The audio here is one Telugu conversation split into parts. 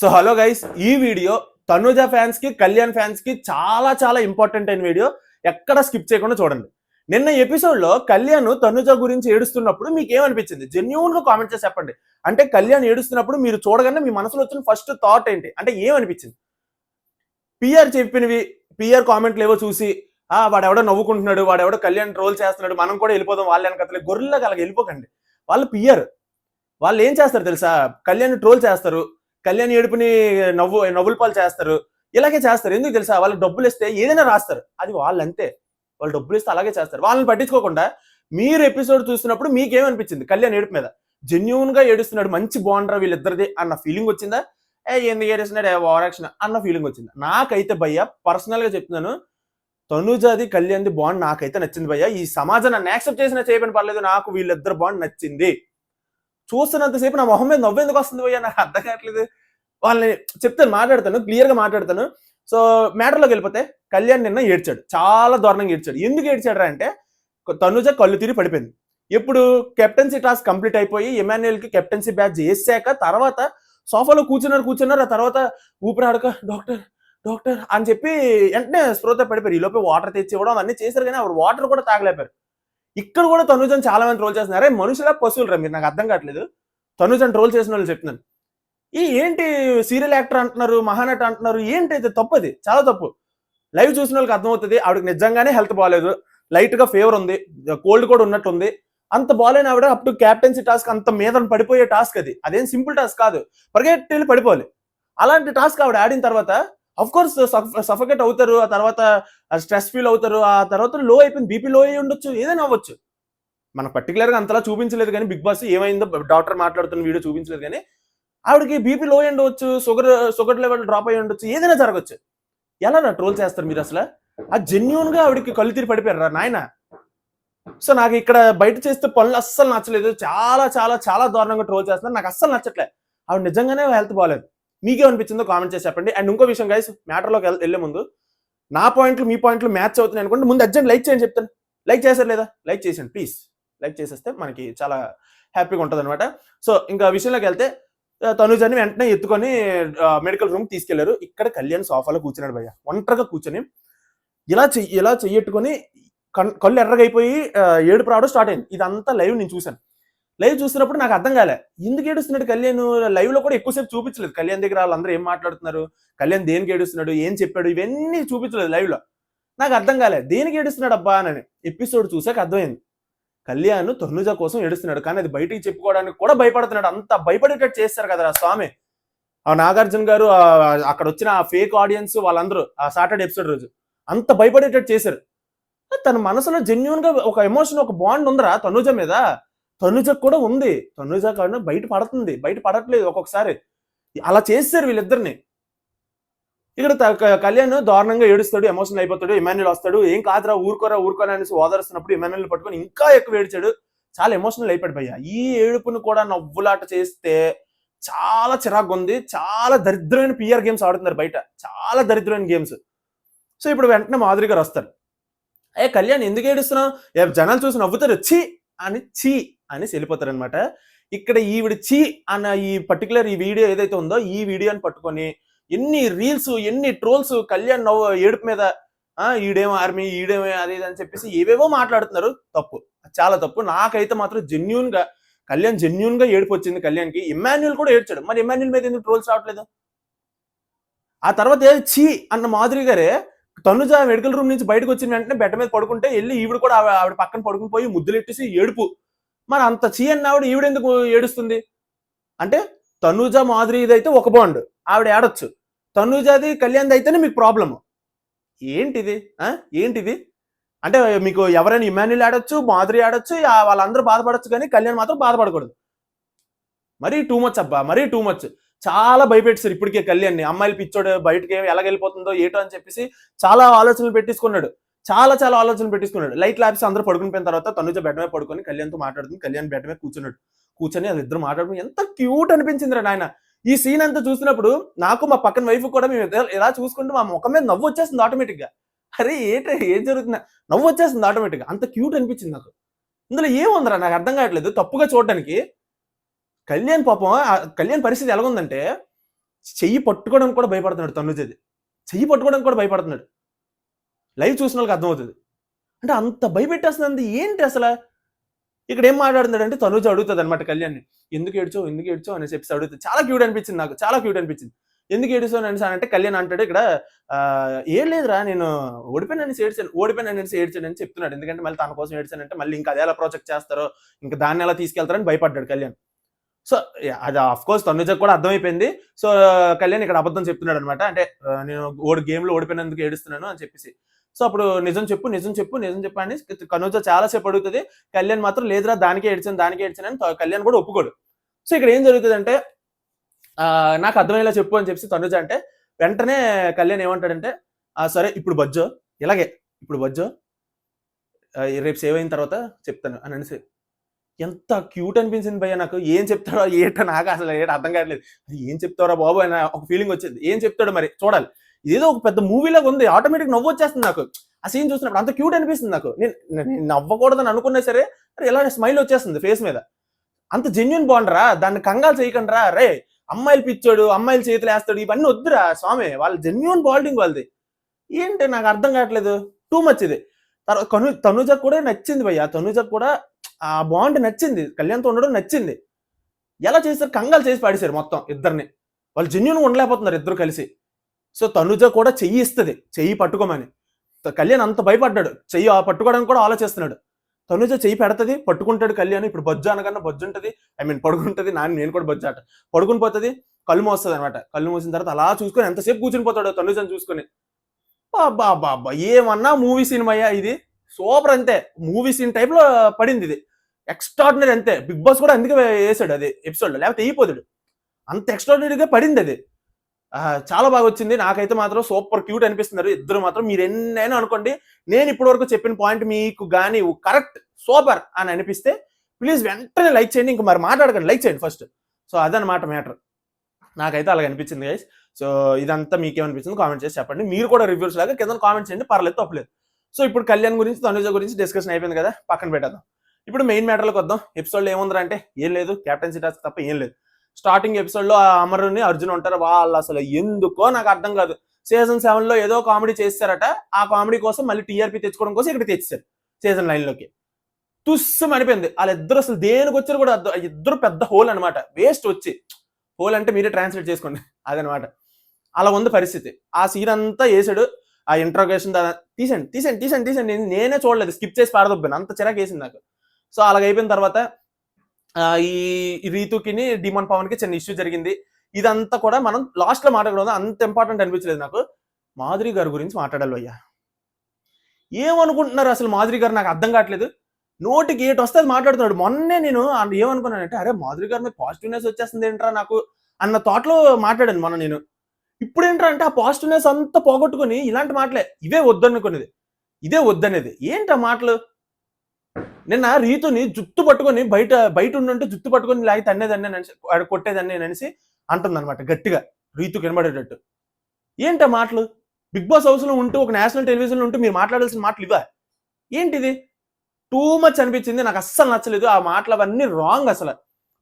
సో హలో గైస్, ఈ వీడియో తనుజ ఫ్యాన్స్ కి కళ్యాణ్ ఫ్యాన్స్ కి చాలా చాలా ఇంపార్టెంట్ అయిన వీడియో. ఎక్కడ స్కిప్ చేయకుండా చూడండి. నిన్న ఎపిసోడ్ లో కళ్యాణ్ తనుజ గురించి ఏడుస్తున్నప్పుడు మీకు ఏమనిపించింది? జెన్యూన్ గా కామెంట్ చేసి చెప్పండి. అంటే కళ్యాణ్ ఏడుస్తున్నప్పుడు మీరు చూడగానే మీ మనసులో వచ్చిన ఫస్ట్ థాట్ ఏంటి? అంటే ఏమనిపించింది? పిఆర్ చెప్పినవి, పిఆర్ కామెంట్లు ఏవో చూసి వాడెవడో నవ్వుకుంటున్నాడు, వాడెవడో కళ్యాణ్ ట్రోల్ చేస్తున్నాడు, మనం కూడా వెళ్ళిపోదాం వాళ్ళ వెనకతలే గొర్రెలాగా అలాగ వెళ్ళిపోకండి. వాళ్ళు పిఆర్, వాళ్ళు ఏం చేస్తారు తెలుసా? కళ్యాణ్ ట్రోల్ చేస్తారు, కళ్యాణ్ ఏడుపుని నవ్వుల పాలు చేస్తారు, ఇలాగే చేస్తారు. ఎందుకు తెలుసా? వాళ్ళకి డబ్బులు ఇస్తే ఏదైనా రాస్తారు, అది వాళ్ళు అంతే. వాళ్ళు డబ్బులు ఇస్తే అలాగే చేస్తారు. వాళ్ళని పట్టించుకోకుండా మీరు ఎపిసోడ్ చూసినప్పుడు మీకేమనిపించింది? కళ్యాణ్ ఏడుపు మీద జెన్యూన్ గా ఏడుస్తున్నాడు, మంచి బాండరా వీళ్ళిద్దరిది అన్న ఫీలింగ్ వచ్చిందా? ఎందుకు ఏడుస్తున్నాడు ఓవర్ యాక్షన్ అన్న ఫీలింగ్ వచ్చింది? నాకైతే భయ్య పర్సనల్ గా చెప్తున్నాను, తనుజాది కళ్యాణ్ది బాండ్ నాకైతే నచ్చింది భయ్య. ఈ సమాజం నన్ను యాక్సెప్ట్ చేసినా చేయబని పర్లేదు, నాకు వీళ్ళిద్దరు బాండ్ నచ్చింది. చూస్తున్నంతసేపు నా మొహం మీద నవ్వెందుకు వస్తుంది భయ్యా? నాకు అర్థం కావట్లేదు. వాళ్ళని చెప్తాను, మాట్లాడతాను, క్లియర్ గా మాట్లాడతాను. సో మ్యాటర్లోకి వెళ్ళిపోతే, కళ్యాణ్ నిన్న ఏడ్చాడు, చాలా దారుణంగా ఏడ్చాడు. ఎందుకు ఏడ్చాడు అంటే తనుజ కళ్ళు తిరిగి పడిపోయింది. ఎప్పుడు కెప్టెన్సీ టాస్క్ కంప్లీట్ అయిపోయి ఎమాన్యుయల్ కి కెప్టెన్సీ బ్యాచ్ చేశాక తర్వాత సోఫాలో కూర్చున్నారు. ఆ తర్వాత ఊపిరాడక డాక్టర్ డాక్టర్ అని చెప్పి వెంటనే స్పృహతో పడిపోయారు. ఈ లోపే వాటర్ తెచ్చి ఇవ్వడం అన్ని చేశారు, కానీ ఆవిడ వాటర్ కూడా తాగలేపారు. ఇక్కడ కూడా తనుజని చాలా మంది ట్రోల్ చేస్తున్నారు. అరే మనుషులా పశువులరా మీరు? నాకు అర్థం కావట్లేదు. తనుజని ట్రోల్ చేసిన వాళ్ళు చెప్తున్నాను. ఏంటి సీరియల్ యాక్టర్ అంటున్నారు, మహానట అంటున్నారు, ఏంటి ఇది? తప్పు, అది చాలా తప్పు. లైవ్ చూసిన వాళ్ళకి అర్థమవుతుంది. ఆవిడకి నిజంగానే హెల్త్ బాగాలేదు, లైట్ గా ఫీవర్ ఉంది, కోల్డ్ కూడా ఉన్నట్టుంది. అంత బాగాలేని ఆవిడ అప్పుడు క్యాప్టెన్సీ టాస్క్ అంత మీద పడిపోయే టాస్క్, అదేం సింపుల్ టాస్క్ కాదు, పరిగెట్టి పడిపోవాలి. అలాంటి టాస్క్ ఆవిడ ఆడిన తర్వాత అఫ్ కోర్స్ సఫకేట్ అవుతారు, ఆ తర్వాత స్ట్రెస్ ఫీల్ అవుతారు, ఆ తర్వాత లో అయిపోయింది, బీపీ లో అయ్యి ఉండొచ్చు, ఏదైనా అవ్వచ్చు. మనకు పర్టికులర్ గా అంతలా చూపించలేదు, కానీ బిగ్ బాస్ ఏమైందో డాక్టర్ మాట్లాడుతున్న వీడియో చూపించలేదు. కానీ ఆవిడకి బీపీ లో అయి ఉండవచ్చు, షుగర్ లెవెల్ డ్రాప్ అయ్యి ఉండొచ్చు, ఏదైనా జరగచ్చు. ఎలా నా ట్రోల్ చేస్తారు మీరు అసలు? ఆ జెన్యూన్ గా ఆవిడకి కళ్ళు తిరిగి పడిపోయారు నాయన. సో నాకు ఇక్కడ బయట చేస్తే పనులు అస్సలు నచ్చలేదు. చాలా చాలా చాలా దారుణంగా ట్రోల్ చేస్తున్నారు, నాకు అస్సలు నచ్చట్లే. ఆవిడ నిజంగానే హెల్త్ బాగాలేదు. మీకేమనిపించిందో కామెంట్ చేసి చెప్పండి. అండ్ ఇంకో విషయం గైస్, మ్యాటర్లోకి వెళ్లే ముందు నా పాయింట్లు మీ పాయింట్లు మ్యాచ్ అవుతున్నాయి అనుకుంటే ముందు అర్జెంట్ లైక్ చేయండి చెప్తాను. లైక్ చేశారు లేదా? లైక్ చేయండి ప్లీజ్. లైక్ చేసేస్తే మనకి చాలా హ్యాపీగా ఉంటుంది అనమాట. సో ఇంకా విషయంలోకి వెళ్తే, తనుజని వెంటనే ఎత్తుకొని మెడికల్ రూమ్ తీసుకెళ్లారు. ఇక్కడ కళ్యాణ్ సోఫాలో కూర్చున్నాడు భయ్య, ఒంటరిగా కూర్చొని ఇలా చెయ్యట్టుకొని కళ్ళు ఎర్రగైపోయి ఏడుపు రావడం స్టార్ట్ అయింది. ఇదంతా లైవ్ నేను చూశాను. లైవ్ చూస్తున్నప్పుడు నాకు అర్థం కాలే, ఎందుకు ఏడుస్తున్నాడు కళ్యాణ్. లైవ్ లో కూడా ఎక్కువసేపు చూపించలేదు కళ్యాణ్ దగ్గర వాళ్ళందరూ ఏం మాట్లాడుతున్నారు, కళ్యాణ్ దేనికి ఏడుస్తున్నాడు, ఏం చెప్పాడు, ఇవన్నీ చూపించలేదు లైవ్ లో. నాకు అర్థం కాలే దేనికి ఏడుస్తున్నాడు అబ్బా అని. ఎపిసోడ్ చూసాక అర్థమైంది, కళ్యాణ్ తనుజ కోసం ఏడుస్తున్నాడు, కానీ అది బయటికి చెప్పుకోవడానికి కూడా భయపడుతున్నాడు. అంత భయపడేటట్టు చేస్తారు కదా స్వామి ఆ నాగార్జున గారు, అక్కడ వచ్చిన ఆ ఫేక్ ఆడియన్స్ వాళ్ళందరూ ఆ సాటర్డే ఎపిసోడ్ రోజు అంత భయపడేటట్టు చేశారు. తన మనసులో జెన్యున్ గా ఒక ఎమోషన్, ఒక బాండ్ ఉందిరా తనుజ మీద. తనుజకు కూడా ఉంది, తనుజ కాదు బయట పడుతుంది, బయట పడట్లేదు ఒక్కొక్కసారి. అలా చేశారు వీళ్ళిద్దరిని. ఇక్కడ కళ్యాణ్ దారుణంగా ఏడుస్తాడు, ఎమోషనల్ అయిపోతాడు. ఎమాన్యుల్ వస్తాడు, ఏం కాదురా ఊరుకోరా అనేసి ఓదరుస్తున్నప్పుడు ఎమాన్యుల్ పట్టుకొని ఇంకా ఎక్కువ ఏడ్చాడు. చాలా ఎమోషనల్ అయిపోయాడు భయ్య. ఈ ఏడుపును కూడా నవ్వులాట చేస్తే చాలా చిరాకు ఉంది. చాలా దరిద్రమైన పిఆర్ గేమ్స్ ఆడుతున్నారు బయట, చాలా దరిద్రమైన గేమ్స్. సో ఇప్పుడు వెంటనే మాధురి గారు వస్తారు. కళ్యాణ్ ఎందుకు ఏడుస్తున్నావు? జనాలు చూసి నవ్వుతారు, ఛీ అని వెళ్ళిపోతారు అనమాట. ఇక్కడ ఈవిడ ఛీ అన్న ఈ పర్టికులర్ ఈ వీడియో ఏదైతే ఉందో, ఈ వీడియోని పట్టుకొని ఎన్ని రీల్స్, ఎన్ని ట్రోల్స్ కళ్యాణ్ ఏడుపు మీద, ఈడేమో ఆర్మీ, ఈడేమో అది అని చెప్పేసి ఏవేవో మాట్లాడుతున్నారు. తప్పు, చాలా తప్పు. నాకైతే మాత్రం జెన్యూన్ గా కళ్యాణ్ జెన్యూన్ గా ఏడుపు వచ్చింది కళ్యాణ్కి. ఎమాన్యుల్ కూడా ఏడ్చాడు, మరి ఎమాన్యుల్ మీద ఎందుకు ట్రోల్స్ రావట్లేదు? ఆ తర్వాత ఛీ అన్న మాధురి గారే తనుజ మెడికల్ రూమ్ నుంచి బయటకు వచ్చిన వెంటనే బెడ్ మీద పడుకుంటే వెళ్ళి ఈవిడ కూడా ఆవిడ పక్కన పడుకుని పోయి ముద్దులు ఎట్టేసి ఏడుపు. మరి అంత చీ అన్న ఆవిడ ఈవిడెందుకు ఏడుస్తుంది? అంటే తనుజ మాధురిది అయితే ఒక బాండ్, ఆవిడ ఏడొచ్చు. తనుజాది కళ్యాణ్ది అయితేనే మీకు ప్రాబ్లమ్. ఏంటిది? అంటే మీకు ఎవరైనా ఇమాన్యుల్ ఆడొచ్చు, మాధురి ఆడొచ్చు, వాళ్ళందరూ బాధపడచ్చు, కానీ కళ్యాణ్ మాత్రం బాధపడకూడదు. మరీ టూ మచ్ అబ్బా, మరీ టూ మచ్. చాలా భయపెట్టారు ఇప్పటికే కళ్యాణ్ని. అమ్మాయిలు పిచ్చోడు, బయటకి ఎలాగెళ్ళిపోతుందో ఏటో అని చెప్పేసి చాలా ఆలోచనలు పెట్టించుకున్నాడు. చాలా ఆలోచనలు పెట్టించుకున్నాడు. లైట్లు ఆపేసి అందరూ పడుకుని తర్వాత తనుజ బెడ్ మీద పడుకొని కళ్యాణ్తో మాట్లాడుతుంది. కళ్యాణ్ బెడ్ మీద కూర్చొని వాళ్ళిద్దరు మాట్లాడుకుని ఎంత క్యూట్ అనిపించింది రా నాయన. ఈ సీన్ అంతా చూసినప్పుడు నాకు మా పక్కన వైఫ్ కూడా మేము ఇలా చూసుకుంటూ మా ముఖం మీద నవ్వు వచ్చేస్తుంది ఆటోమేటిక్ గా. అరే ఏం జరుగుతుందా, నవ్వు వచ్చేస్తుంది ఆటోమేటిక్ గా. అంత క్యూట్ అనిపించింది నాకు. ఇందులో ఏముందిరా నాకు అర్థం కావట్లేదు తప్పుగా చూడడానికి. కళ్యాణ్ పాపం, కళ్యాణ్ పరిస్థితి ఎలాగుందంటే చెయ్యి పట్టుకోవడానికి కూడా భయపడుతున్నాడు తనుజది. చెయ్యి పట్టుకోవడానికి కూడా భయపడుతున్నాడు. లైవ్ చూసిన వాళ్ళకి అర్థమవుతుంది. అంటే అంత భయపెట్టేస్తుంది ఏంటి అసలు? ఇక్కడ ఏం మాట్లాడుతున్నాడంటే తనుజ అడుగుతుంది అనమాట కళ్యాణ్ని, ఎందుకు ఏడ్చావు అని చెప్పేసి అడుగుతుంది. చాలా క్యూట్ అనిపించింది నాకు, చాలా క్యూట్ అనిపించింది. ఎందుకు ఏడుస్తావు అనేసి అంటే కళ్యాణ్ అంటాడు ఇక్కడ ఏం లేదురా నేను ఓడిపోయినని ఏడ్చాను అని చెప్తున్నాడు. ఎందుకంటే మళ్ళీ తన కోసం ఏడ్చానంటే మళ్ళీ ఇంకా అదే ఎలా ప్రాజెక్ట్ చేస్తారో, ఇంకా దాన్ని ఎలా తీసుకెళ్తారని భయపడ్డాడు కళ్యాణ్. సో అది ఆఫ్ కోర్స్ తనుజకు కూడా అర్థమైపోయింది. సో కళ్యాణ్ ఇక్కడ అబద్ధం చెప్తున్నాడు అనమాట. అంటే నేను గేమ్ లో ఓడిపోయినందుకు ఏడుస్తున్నాను అని చెప్పేసి. సో అప్పుడు నిజం చెప్పు అని తనుజ చాలాసేపు అడుగుతుంది. కళ్యాణ్ మాత్రం లేదురా దానికే ఏడ్చాను అని కళ్యాణ్ కూడా ఒప్పుకోడు. సో ఇక్కడ ఏం జరుగుతుంది అంటే నాకు అర్థమయ్యేలా చెప్పు అని చెప్పి తనుజ అంటే వెంటనే కళ్యాణ్ ఏమంటాడంటే సరే ఇప్పుడు బజ్జో రేపు సేవ్ అయిన తర్వాత చెప్తాను అని అనేసి. ఎంత క్యూట్ అనిపించింది భయ్య నాకు. ఏం చెప్తాడో నాకు అసలు అర్థం కావట్లేదు. ఏం చెప్తారా బాబు అని ఒక ఫీలింగ్ వచ్చింది. ఏం చెప్తాడో మరి చూడాలి. ఇదేదో ఒక పెద్ద మూవీలాగా ఉంది. ఆటోమేటిక్ నవ్వు వచ్చేస్తుంది నాకు ఆ సీన్ చూసినప్పుడు. అంత క్యూట్ అనిపిస్తుంది నాకు. నేను నవ్వకూడదని అనుకున్నా సరే ఇలా స్మైల్ వచ్చేస్తుంది ఫేస్ మీద. అంత జెన్యున్ బాగుండరా, దాన్ని కంగాలు చేయకండిరా. రే అమ్మాయిలు పిచ్చాడు, అమ్మాయిలు చేతులు వేస్తాడు, ఇవన్నీ వద్దురా స్వామి. వాళ్ళ జెన్యున్ బాల్డింగ్ వాళ్ళది. ఏంటి నాకు అర్థం కావట్లేదు. టూ మచ్ ఇది. తర్వాత తనుజకు కూడా నచ్చింది భయ్య. తనుజకు కూడా ఆ బాండ్ నచ్చింది. కళ్యాణ్తో ఉండడం నచ్చింది. ఎలా చేశారు? కంగాలు చేసి పాడేశారు మొత్తం ఇద్దరిని. వాళ్ళు జెన్యున్గా ఉండలేకపోతున్నారు ఇద్దరు కలిసి. సో తనుజ కూడా చెయ్యి ఇస్తుంది, చెయ్యి పట్టుకోమని. కళ్యాణ్ అంత భయపడ్డాడు. చెయ్యి పట్టుకోవడానికి కూడా ఆలోచిస్తున్నాడు. తనుజ చెయ్యి పెడతది, పట్టుకుంటాడు కళ్యాణ్. ఇప్పుడు బొజ్జు అనగానే బొజ్జు ఉంటుంది, పడుకుంటుంది. నేను కూడా బొజ్జు ఆట. పడుకుని పోతుంది, కళ్ళు మోస్తుంది అనమాట. కళ్ళు మూసిన తర్వాత అలా చూసుకొని ఎంతసేపు కూర్చుని పోతాడు తనుజని చూసుకొని. బాబా ఏమన్నా మూవీ సినిమా ఇది సూపర్. అంతే మూవీ సీన్ టైప్ లో పడింది ఇది. ఎక్స్ట్రాడినరీ అంతే. బిగ్ బాస్ కూడా అందుకే వేసాడు అది ఎపిసోడ్ లో, లేకపోతే అయిపోతాడు. అంత ఎక్స్ట్రాడినరీగా పడింది అది. చాలా బాగా వచ్చింది. నాకైతే మాత్రం సూపర్ క్యూట్ అనిపిస్తున్నారు ఇద్దరు మాత్రం. మీరు ఎన్నైనా అనుకోండి, నేను ఇప్పటి వరకు చెప్పిన పాయింట్ మీకు కానీ కరెక్ట్ సూపర్ అని అనిపిస్తే ప్లీజ్ వెంటనే లైక్ చేయండి. ఇంకా మరి మాట్లాడకండి, లైక్ చేయండి ఫస్ట్. సో అదనమాట మ్యాటర్. నాకైతే అలాగ అనిపించింది గైస్. సో ఇదంతా మీకేమనిపించింది కామెంట్ చేసి చెప్పండి. మీరు కూడా రివ్యూస్ లాగా కింద కామెంట్ చేయండి, పర్లేదు తప్పలేదు. సో ఇప్పుడు కళ్యాణ్ గురించి తనుజ గురించి డిస్కషన్ అయిపోయింది కదా, పక్కన పెట్టేద్దాం. ఇప్పుడు మెయిన్ మ్యాటర్లోకి వద్దాం. ఎపిసోడ్లో ఏముందంటే అంటే ఏం లేదు, క్యాప్టెన్సీ టాస్క్ తప్ప ఏం లేదు. స్టార్టింగ్ ఎపిసోడ్లో అమరుని అర్జున్ ఉంటారు. వాళ్ళు అసలు ఎందుకో నాకు అర్థం కాదు. సీజన్ 7లో ఏదో కామెడీ చేస్తారట. ఆ కామెడీ కోసం మళ్ళీ టీఆర్పీ తెచ్చుకోవడం కోసం ఇక్కడ తెచ్చారు సీజన్ 9లోకి. తుస్సం అనిపోయింది. వాళ్ళిద్దరు అసలు దేనికి వచ్చారు కూడా ఇద్దరు పెద్ద హోల్ అనమాట. వేస్ట్ వచ్చి హోల్ అంటే మీరే ట్రాన్స్లేట్ చేసుకోండి అదనమాట. అలా ఉంది పరిస్థితి. ఆ సీన్ అంతా వేసాడు. ఆ ఇంట్రోగేషన్ తీసండి నేనే చూడలేదు, స్కిప్ చేసి పారదొబ్బాను. అంత చిరాకు వేసింది నాకు. సో అలాగైపోయిన తర్వాత ఈ రీతుకిని డిమాన్ పవన్ కి చిన్న ఇష్యూ జరిగింది. ఇదంతా కూడా మనం లాస్ట్ లో మాట్లాడడం అంత ఇంపార్టెంట్ అనిపించలేదు నాకు. మాధురి గారి గురించి మాట్లాడాలి అయ్యా. ఏమనుకుంటున్నారు అసలు మాధురి గారు? నాకు అర్థం కావట్లేదు. నోటికి ఏటి వస్తే అది మాట్లాడుతున్నాడు. మొన్నే నేను ఏమనుకున్నానంటే అరే మాధురి గారి మీద పాజిటివ్నెస్ వచ్చేస్తుంది ఏంట్రా నాకు అన్న థాట్ లో మాట్లాడాను మొన్న నేను. ఇప్పుడు ఏంట్రా అంటే ఆ పాజిటివ్నెస్ అంతా పోగొట్టుకుని ఇలాంటి మాటలే, ఇవే వద్దనుకునేది, ఇదే వద్దనేది. ఏంటి ఆ మాటలు? నిన్న రీతుని జుత్తు పట్టుకొని బయట ఉండుంటే జుత్తు పట్టుకొని లాగి తన్నేదాన్ని అనేసి కొట్టేదాన్ని అనేసి అంటుంది అనమాట గట్టిగా, రీతు కనబడేటట్టు. ఏంటి ఆ మాటలు? బిగ్ బాస్ హౌస్ లో ఉంటూ ఒక నేషనల్ టెలివిజన్ లో ఉంటూ మీరు మాట్లాడాల్సిన మాటలు ఇవా? ఏంటిది? టూ మచ్ అనిపించింది. నాకు అస్సలు నచ్చలేదు ఆ మాటలు. అవన్నీ రాంగ్ అసలు.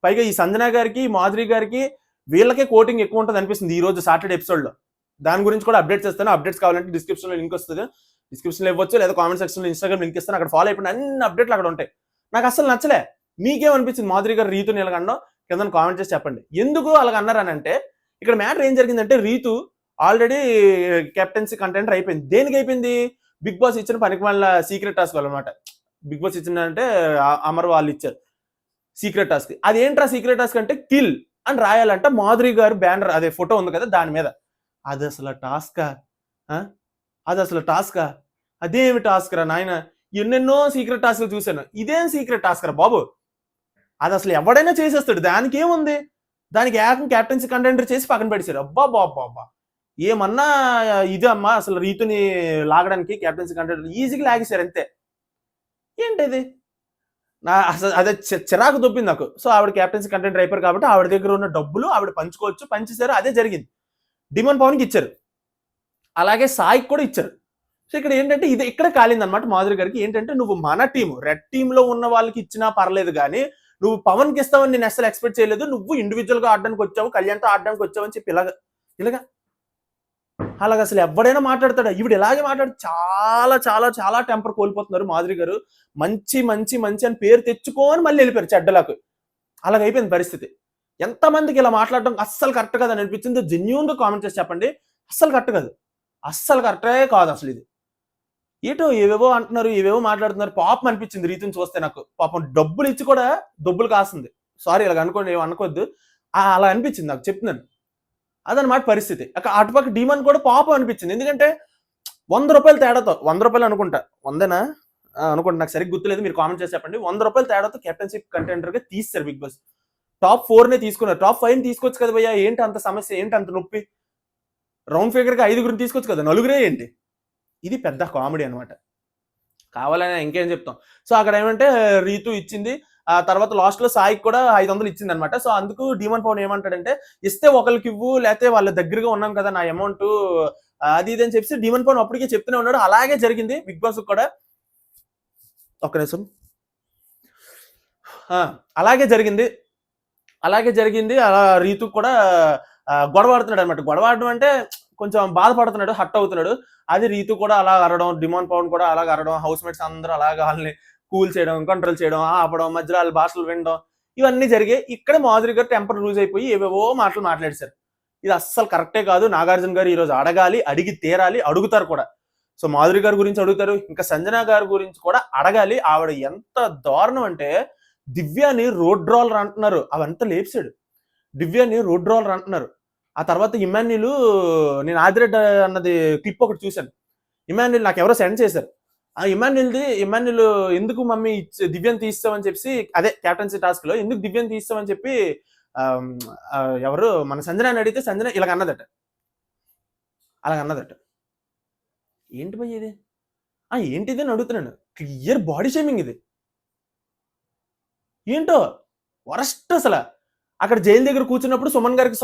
పైగా ఈ సంజన గారికి మాధురి గారికి వీళ్ళకే కోటింగ్ ఎక్కువ ఉంటుంది అనిపిస్తుంది ఈ రోజు సాటర్డే ఎపిసోడ్ లో. దాని గురించి కూడా అప్డేట్స్ ఇస్తాను. అప్డేట్స్ కావాలంటే డిస్క్రిప్షన్ లో లింక్ వస్తుంది, డిస్క్రిప్షన్ లో ఇవ్వచ్చు, లేదా కామెంట్ సెక్షన్ లో ఇన్స్టాగ్రామ్ లింక్ ఇస్తాను, అక్కడ ఫాలో అయిపోయిన అన్ని అప్డేట్లు అక్కడ ఉంటాయి. నాకు అసలు నచ్చలే. మీకేమనిపించింది మాధురి గారు రీతుని ఇలాగండం? కింద కామెంట్ చేసి చెప్పండి. ఎందుకు అలాగ అన్నారని అంటే ఇక్కడ మ్యాటర్ ఏం జరిగిందంటే రీతు ఆల్రెడీ కెప్టెన్సీ కంటెంటర్ అయిపోయింది. దేనికి అయిపోయింది? బిగ్ బాస్ ఇచ్చిన పనికి వాళ్ళ సీక్రెట్ టాస్క్ అనమాట. బిగ్ బాస్ ఇచ్చిందంటే అమర్ వాళ్ళు ఇచ్చారు సీక్రెట్ టాస్క్. అది ఏంట్రా సీక్రెట్ టాస్క్ అంటే కిల్ అని రాయాలంట. మాధురి గారు బ్యానర్ అదే ఫోటో ఉంది కదా దాని మీద. అది అసలు టాస్కా? అదేమి టాస్క్ రా నాయన? ఎన్నెన్నో సీక్రెట్ టాస్క్లు చూశాను, ఇదేం సీక్రెట్ టాస్క్ రా బాబు? అది అసలు ఎవడైనా చేసేస్తాడు, దానికి ఏముంది? దానికి ఏకం క్యాప్టెన్సీ కంటెంటర్ చేసి పక్కన పెట్టేశారు. అబ్బా బాబా ఏమన్నా ఇదే అమ్మా అసలు రీతుని లాగడానికి క్యాప్టెన్సీ కంటెంటర్ ఈజీగా లాగేశారు అంతే. ఏంటిది? నా అసలు అదే చిరాకు దొబ్బింది నాకు. సో ఆవిడ క్యాప్టెన్సీ కంటెంటర్ అయిపోయారు కాబట్టి ఆవిడ దగ్గర ఉన్న డబ్బులు ఆవిడ పంచుకోవచ్చు, పంచేశారు. అదే జరిగింది. డిమాన్ పవన్కి ఇచ్చారు, అలాగే సాయికి కూడా ఇచ్చారు. సో ఇక్కడ ఏంటంటే ఇది ఇక్కడ కాలింది అనమాట మాధురి గారికి. ఏంటంటే నువ్వు మన టీము రెడ్ టీమ్ లో ఉన్న వాళ్ళకి ఇచ్చినా పర్లేదు కానీ నువ్వు పవన్కి ఇస్తావని నేను అసలు ఎక్స్పెక్ట్ చేయలేదు. నువ్వు ఇండివిజువల్ గా ఆడడానికి వచ్చావు, కళ్యాణ్తో ఆడడానికి వచ్చావు అని చెప్పి ఇలాగ ఇలాగా అలాగ అసలు ఎవడైనా మాట్లాడతాడా? ఈవిడ ఇలాగే మాట్లాడి చాలా చాలా చాలా టెంపర్ కోల్పోతున్నారు మాధురి గారు. మంచి మంచి మంచి అని పేరు తెచ్చుకొని మళ్ళీ వెళ్ళిపోయారు చెడ్డలకు. అలాగైపోయింది పరిస్థితి. ఎంతమందికి ఇలా మాట్లాడడం అస్సలు కరెక్ట్ కాదని అనిపించిందో జెన్యూన్‌గా కామెంట్ చేసి చెప్పండి. అస్సలు కరెక్ట్ కాదు. అస్సలు కరెక్టే కాదు అసలు ఇది. ఏటో ఏవేవో అంటున్నారు, ఏవేవో మాట్లాడుతున్నారు. పాపం అనిపించింది రీతుని చూస్తే నాకు. పాపం డబ్బులు ఇచ్చి కూడా డబ్బులు కాస్తుంది. సారీ ఇలాగ అనుకోండి, ఏమి అనుకోవద్దు. అలా అనిపించింది నాకు చెప్తున్నాను. అదనమాట పరిస్థితి. అటుపక్క డీమన్ కూడా పాపం అనిపించింది. ఎందుకంటే ₹100 తేడాతో ₹100 అనుకుంటా. 100నా? అనుకుంటా, నాకు సరిగ్గా గుర్తులేదు. మీరు కామెంట్ చేసి చెప్పండి. ₹100 తేడాతో కెప్టెన్‌షిప్ కంటెండర్‌గా తీసేశారు బిగ్ బాస్. టాప్ 4నే తీసుకున్నారు. టాప్ 5ని తీసుకోవచ్చు కదా భయ్యా! ఏంటి అంత సమస్య? ఏంటి అంత నొప్పి? రౌండ్ ఫిగర్‌గా 5గురిని తీసుకోవచ్చు కదా! నలుగురే ఏంటి? ఇది పెద్ద కామెడీ అనమాట. కావాలని ఇంకేం చెప్తాం. సో అక్కడ ఏమంటే రీతు ఇచ్చింది. ఆ తర్వాత లాస్ట్‌లో సాయికి కూడా 500 ఇచ్చిందనమాట. సో అందుకు డీమన్ పవన్ ఏమంటాడంటే, ఇస్తే ఒకళ్ళకి ఇవ్వు, లేతే వాళ్ళ దగ్గరగా ఉన్నాం కదా నా అమౌంట్ అది ఇది అని చెప్పి డీమన్ పవన్ అప్పటికే చెప్తూనే ఉన్నాడు. అలాగే జరిగింది బిగ్ బాస్ కూడా. ఒక్క నిమిషం. అలాగే జరిగింది. అలా రీతు కూడా గొడవాడుతున్నాడు అనమాట. గొడవాడడం అంటే కొంచెం బాధపడుతున్నాడు, హర్ట్ అవుతున్నాడు. అది రీతు కూడా అలా అరవడం, డిమాండ్ పవన్ కూడా అలాగ అరవడం, హౌస్ మేట్స్ అందరూ అలాగ వాళ్ళని కూల్ చేయడం, కంట్రోల్ చేయడం, ఆపడం, మధ్యలో వాళ్ళ భాషలు వినడం, ఇవన్నీ జరిగాయి. ఇక్కడే మాధురి గారు టెంపర్ లూజ్ అయిపోయి ఏవేవో మాటలు మాట్లాడేశారు. ఇది అస్సలు కరెక్టే కాదు. నాగార్జున గారు ఈరోజు అడగాలి, అడిగి తీరాలి, అడుగుతారు కూడా. సో మాధురి గారి గురించి అడుగుతారు, ఇంకా సంజన గారి గురించి కూడా అడగాలి. ఆవిడ ఎంత దారుణం అంటే దివ్యాని రోడ్ రోలర్ అంటున్నారు, అవంతా లేపసాడు. దివ్యాని రోడ్ రోలర్ అంటున్నారు. ఆ తర్వాత ఇమాన్యుల్, నేను ఆదిరెడ్డి అన్నది క్లిప్ ఒకటి చూశాను. ఇమాన్యుల్ నాకు ఎవరో సెండ్ చేశారు. ఆ ఇమాన్యుల్ ఎందుకు మమ్మీ దివ్యాన్ని తీస్తామని చెప్పి, అదే క్యాప్టెన్సీ టాస్క్ లో ఎందుకు దివ్యాన్ని తీస్తామని చెప్పి ఎవరు మన సంజనాన్ని అడిగితే సంజన ఇలాగ అన్నదట. ఏంటి భయ్య ఇది? ఏంటిది అని అడుగుతున్నాను. క్లియర్ బాడీ షేమింగ్ ఇది. ఏంటో వరస్ట్ అసలు. అక్కడ జైలు దగ్గర కూర్చున్నప్పుడు సుమన్ గారికి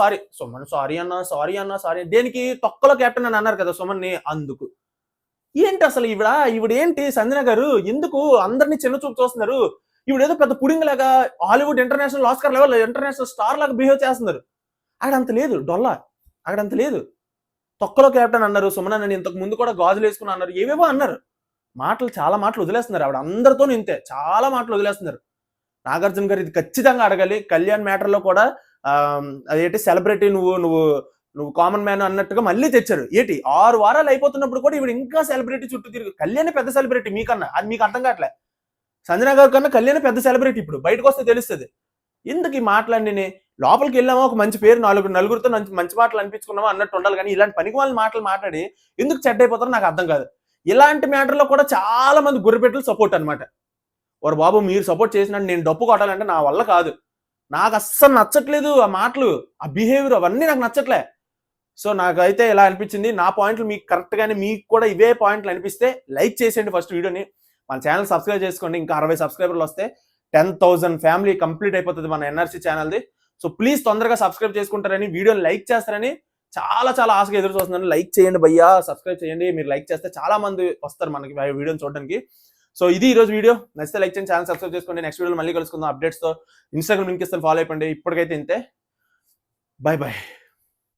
సారీ అన్నా దేనికి? తొక్కలో కెప్టెన్ అని అన్నారు కదా సుమన్ ని, అందుకు. ఏంటి అసలు ఈవిడేంటి సంజన గారు ఎందుకు అందరినీ చిన్న చూపు చూస్తున్నారు? ఈవిడేదో పెద్ద పుడింగ్ లాగా Hollywood international Oscar level international star లాగా బిహేవ్ చేస్తున్నారు. అక్కడంత లేదు డొల్లా, అక్కడంత లేదు. తొక్కలో కెప్టెన్ అన్నారు, సుమన్ అని ఇంతకు ముందు కూడా గాజులు వేసుకుని అన్నారు, ఏవేవో అన్నారు. చాలా మాటలు వదిలేస్తున్నారు. ఆవిడ అందరితో ఇంతే, చాలా మాటలు వదిలేస్తున్నారు. నాగార్జున గారు ఇది ఖచ్చితంగా అడగాలి. కళ్యాణ్ మ్యాటర్ లో కూడా అదేంటి సెలబ్రిటీ నువ్వు కామన్ మ్యాన్ అన్నట్టుగా మళ్ళీ తెచ్చారు. 6 వారాలు అయిపోతున్నప్పుడు కూడా ఇవి ఇంకా సెలబ్రిటీ చుట్టూ తిరుగు. కళ్యాణ్ పెద్ద సెలబ్రిటీ మీకన్నా, అది మీకు అర్థం కావట్లే. సంజన గారి కన్నా కళ్యాణ్ పెద్ద సెలబ్రిటీ. ఇప్పుడు బయటకు వస్తే తెలుస్తుంది. ఎందుకు ఈ మాటలన్నీ? లోపలికి వెళ్ళామా, ఒక మంచి పేరు నలుగురితో మంచి మాటలు అనిపించుకున్నామా అన్నట్టు ఉండాలి. కానీ ఇలాంటి పనికి వాళ్ళ మాటలు మాట్లాడి ఎందుకు చెడ్డ అయిపోతారో నాకు అర్థం కాదు. ఇలాంటి మ్యాటర్లో కూడా చాలా మంది గుర్రెపెట్టలు సపోర్ట్ అనమాట. ఓరు బాబు మీరు సపోర్ట్ చేసినట్టు నేను డప్పు కొట్టాలంటే నా వల్ల కాదు. నాకు అస్సలు నచ్చట్లేదు ఆ మాటలు, ఆ బిహేవియర్, అవన్నీ నాకు నచ్చట్లే. సో నాకైతే ఇలా అనిపించింది. నా పాయింట్లు మీకు కరెక్ట్ గానే మీకు కూడా ఇవే పాయింట్లు అనిపిస్తే లైక్ చేసేయండి ఫస్ట్ వీడియోని. మన ఛానల్ సబ్స్క్రైబ్ చేసుకోండి. ఇంకా 60 సబ్స్క్రైబర్లు వస్తే 10,000 ఫ్యామిలీ కంప్లీట్ అయిపోతుంది మన ఎన్ఆర్సీ ఛానల్ది. సో ప్లీజ్ తొందరగా సబ్స్క్రైబ్ చేసుకుంటారని, వీడియోని లైక్ చేస్తారని చాలా చాలా ఆశగా ఎదురు చూస్తున్నాను. లైక్ చేయండి భయ్యా, సబ్స్క్రైబ్ చేయండి. మీరు లైక్ చేస్తే చాలా మంది వస్తారు మనకి వీడియోని చూడడానికి. సో ఇది ఈరోజు వీడియో. నచ్చితే లైక్ చేయండి, ఛానల్ సబ్స్క్రైబ్ చేసుకోండి. నెక్స్ట్ వీడియోలో మళ్ళీ కలుసుకుందాం అప్డేట్స్తో. ఇన్స్టాగ్రామ్ లింక్ ఇస్తాను, ఫాలో అయిపోండి. ఇప్పటికైతే ఇంతే. Bye bye.